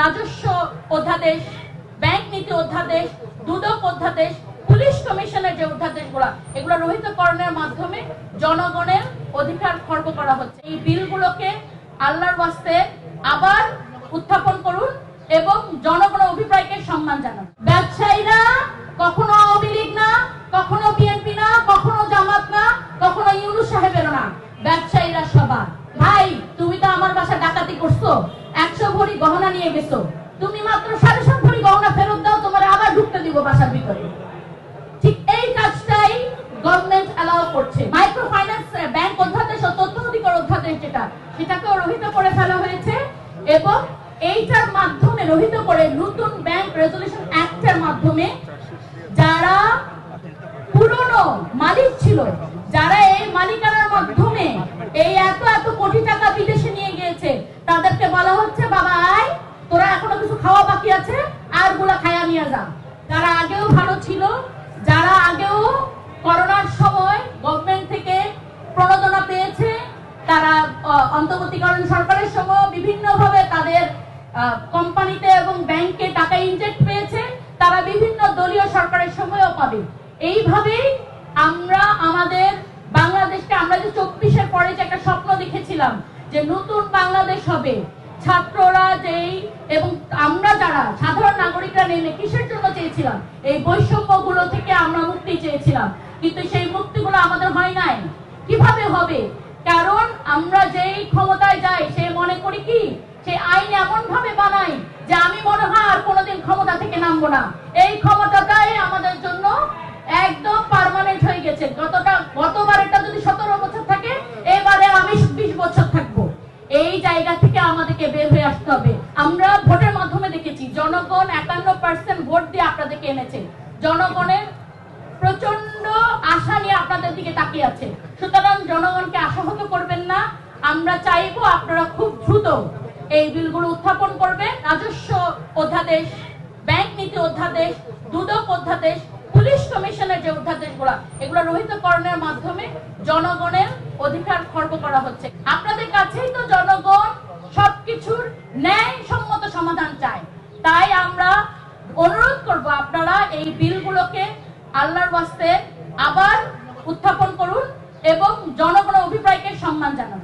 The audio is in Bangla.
রাজস্ব অধ্যাদেশ, ব্যাংক নীতি অধ্যাদেশ, দুদক অধ্যাদেশ, পুলিশ কমিশনের যে অধ্যাদেশগুলো এগুলো রহিতকরণের মাধ্যমে জনগণের অধিকার খর্ব করা হচ্ছে। এই বিলগুলোকে আল্লাহর ওয়াস্তে আবার উত্থাপন করুন এবং জনগণের অভিপ্রায়কে সম্মান জানান। ব্যবসায়ীরা কখনো আওয়ামী লীগ না, কখনো বিএনপি না, কখনো জামাত না, কখনো ইউনূস সাহেবের না, ব্যবসায়ীরা সবার ভাই। তুমি তো আমার বাসা ডাকাতি করছো, 100 ভরি গহনা নিয়ে গেছো, তুমি মাত্র 7.5 ভরি গহনা ফেরত দাও, তোমার আবার ঢুকতে দিব বাসার ভিতরে। ঠিক এই কাজটাই গভর্নমেন্ট অ্যালাউ করছে। মাইক্রো ফাইন্যান্স ব্যাংক অধ্যাদেশ ও তথ্য অধিকার অধ্যাদেশ সেটাকেও রহিত করে ফেলা হয়েছে এবং এইটার মাধ্যমে রহিত করে নতুন ব্যাংক রেজুলেশন অ্যাক্টের মাধ্যমে যারা পুরনো মালিক ছিল, যারা এই মালিকানার মাধ্যমে এই এত কোটি টাকা বিদেশে নিয়ে গিয়েছে, তাদেরকে বলা হচ্ছে বাবা আয়, তোরা এখনো কিছু খাওয়া বাকি আছে, আর গুলা খায়া নিয়ে যা। যারা আগেও ভালো ছিল, যারা আগেও করোনার সময় গভর্নমেন্ট থেকে প্রণোদনা পেয়েছে, তারা অন্তর্বর্তীকালীন সরকারের সময় বিভিন্নভাবে তাদের কোম্পানিতে এবং ব্যাংকে টাকা ইনজেক্ট পেয়েছে, তারা বিভিন্ন দলীয় সরকারের সময়ও পাবে। এইভাবেই আমরা আমাদের বাংলাদেশকে, আমরা যে 24-এর পরে যে একটা স্বপ্ন দেখেছিলাম যে নতুন বাংলাদেশ হবে, ছাত্ররা যেই এবং আমরা যারা সাধারণ নাগরিকরা নেমে কিসের জন্য চেয়েছিলাম, এই বৈষম্যগুলো থেকে আমরা মুক্তি চেয়েছিলাম, কিন্তু সেই মুক্তিগুলো আমাদের হয় নাই। কিভাবে হবে? কারণ আমরা যেই ক্ষমতায় যাই সে মনে করি কি, সেই আইন এমন ভাবে বানাই যে আমি মনে হয় আর কোনোদিন ক্ষমতা থেকে নামবো না। এই ক্ষমতাটাই আমাদের জন্য একদম পার্মানেন্ট হয়ে গেছে। গতবারেরটা যদি 17 বছর থাকে, এবারে আমি 20 বছর থাকবো। এই জায়গা থেকে আমাদেরকে বের হয়ে আসতে হবে। আমরা ভোটের মাধ্যমে দেখেছি জনগণ 51% ভোট দিয়ে আপনাদেরকে এনেছে। জনগণের প্রচন্ড আশা নিয়ে আপনাদের দিকে তাকিয়ে আছে। সুতরাং জনগণকে আশাহত করবেন না। আমরা চাইবো আপনারা খুব দ্রুত এই বিলগুলো উত্থাপন করবেন। রাজস্ব অধ্যাদেশ, ব্যাংক নীতি অধ্যাদেশ, দুদক অধ্যাদেশ, পুলিশ কমিশনের যে অধ্যাদেশগুলো এগুলো রহিতকরণের মাধ্যমে জনগণের অধিকার খর্ব করা হচ্ছে। আপনাদের কাছেই তো জনগণ সবকিছুর ন্যায়সম্মত সমাধান চায়। তাই আমরা অনুরোধ করব আপনারা এই বিলগুলোকে আল্লাহর ওয়াস্তে আবার উত্থাপন করুন এবং জনগণের অভিপ্রায়কে সম্মান জানান।